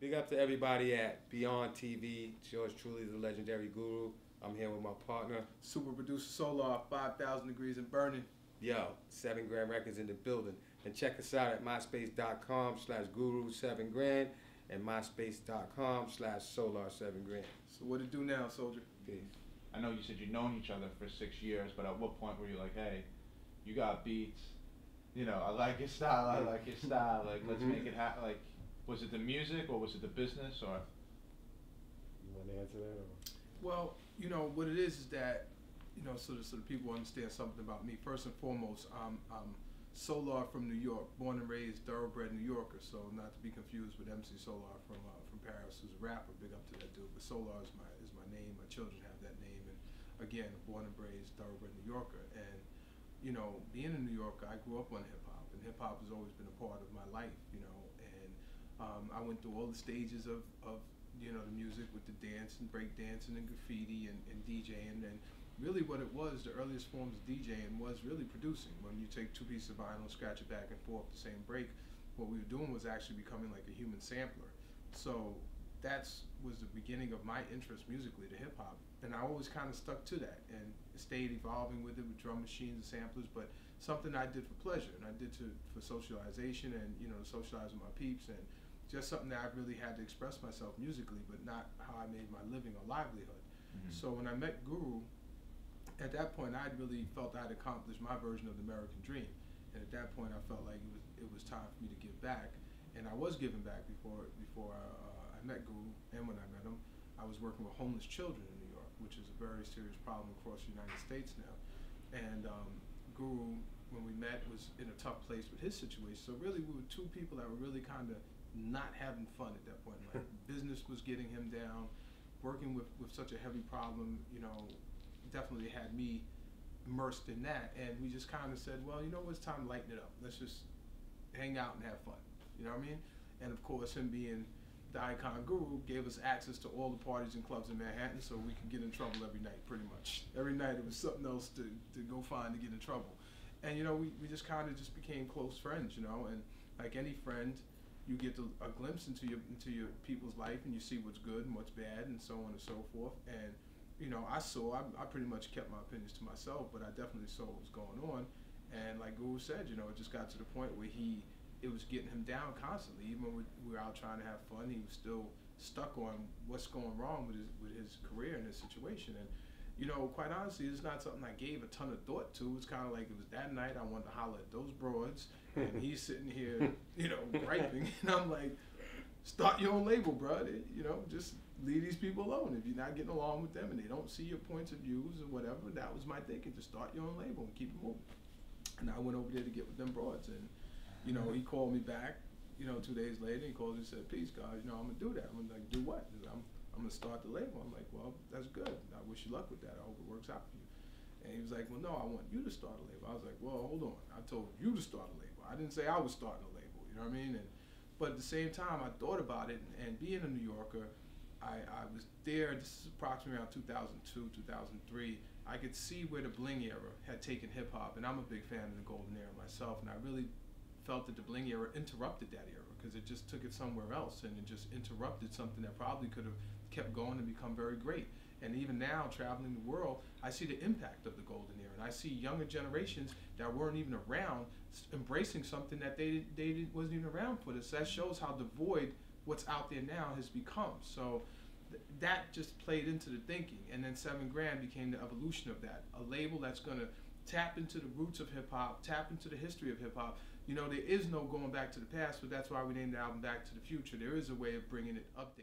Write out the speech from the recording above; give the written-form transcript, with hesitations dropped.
Big up to everybody at Beyond TV. It's yours truly, the legendary Guru. I'm here with my partner. Super producer Solar, 5,000 degrees and burning. Yo, 7 Grand Records in the building. And check us out at myspace.com/guru7grand and myspace.com/solar7grand. So what it do now, soldier? Peace. I know you said you've known each other for 6 years, but at what point were you like, hey, you got beats, you know, I like your style, I like your style, like, let's make it happen, like, was it the music, or was it the business, or? You want to answer that, or? Well, you know, what it is that, you know, so the people understand something about me. First and foremost, I'm Solar from New York, born and raised, thoroughbred New Yorker, so not to be confused with MC Solar from Paris, who's a rapper. Big up to that dude. But Solar is my name. My children have that name, and again, born and raised, thoroughbred New Yorker. And you know, being a New Yorker, I grew up on hip hop, and hip hop has always been a part of my life. You know, and I went through all the stages of you know, the music with the dance and break dancing and graffiti and DJing, and really what it was, the earliest forms of DJing was really producing. When you take two pieces of vinyl, scratch it back and forth the same break, what we were doing was actually becoming like a human sampler. So that was the beginning of my interest musically to hip hop, and I always kind of stuck to that and stayed evolving with it with drum machines and samplers, but something I did for pleasure, and I did for socialization and, you know, to socialize with my peeps, and just something that I really had to express myself musically, but not how I made my living or livelihood. So when I met Guru, at that point I really felt I'd accomplished my version of the American dream, and at that point I felt like it was time for me to give back, and I was giving back before I met Guru. And when I met him, I was working with homeless children in New York, which is a very serious problem across the United States now. And Guru, when we met, was in a tough place with his situation. So really we were two people that were really kind of not having fun at that point. Like, business was getting him down. Working with such a heavy problem, you know, definitely had me immersed in that. And we just kind of said, well, you know, it's time to lighten it up. Let's just hang out and have fun. You know what I mean? And of course, him being the icon Guru gave us access to all the parties and clubs in Manhattan, so we could get in trouble every night, pretty much. Every night it was something else to go find to get in trouble. And you know, we just kind of just became close friends, you know, and like any friend, you get a glimpse into your people's life, and you see what's good and what's bad and so on and so forth. And you know, I pretty much kept my opinions to myself, but I definitely saw what was going on. And like Guru said, you know, it just got to the point where it was getting him down constantly. Even when we were out trying to have fun, he was still stuck on what's going wrong with his career and his situation. And you know, quite honestly, it's not something I gave a ton of thought to. It's kind of like it was that night I wanted to holler at those broads, and he's sitting here, you know, griping, and I'm like, start your own label, bro. You know, just leave these people alone. If you're not getting along with them and they don't see your points of views or whatever, that was my thinking. Just start your own label and keep it moving. And I went over there to get with them broads, and you know, he called me back, you know, 2 days later. He called me and said, peace, guys, you know, I'm gonna do that. I'm like, do what? I'm gonna start the label. I'm like, well, that's good. I wish you luck with that. I hope it works out for you. And he was like, well, no, I want you to start a label. I was like, well, hold on. I told you to start a label. I didn't say I was starting a label, you know what I mean? But at the same time, I thought about it, and being a New Yorker, I was there. This is approximately around 2002, 2003. I could see where the bling era had taken hip hop, and I'm a big fan of the golden era myself, and I really felt that the bling era interrupted that era because it just took it somewhere else, and it just interrupted something that probably could have kept going and become very great. And even now, traveling the world, I see the impact of the golden era, and I see younger generations that weren't even around embracing something that they wasn't even around for this. That shows how devoid what's out there now has become. So that just played into the thinking, and then 7 Grand became the evolution of that, a label that's going to tap into the roots of hip-hop, tap into the history of hip-hop. You know, there is no going back to the past, but that's why we named the album Back to the Future. There is a way of bringing it updated.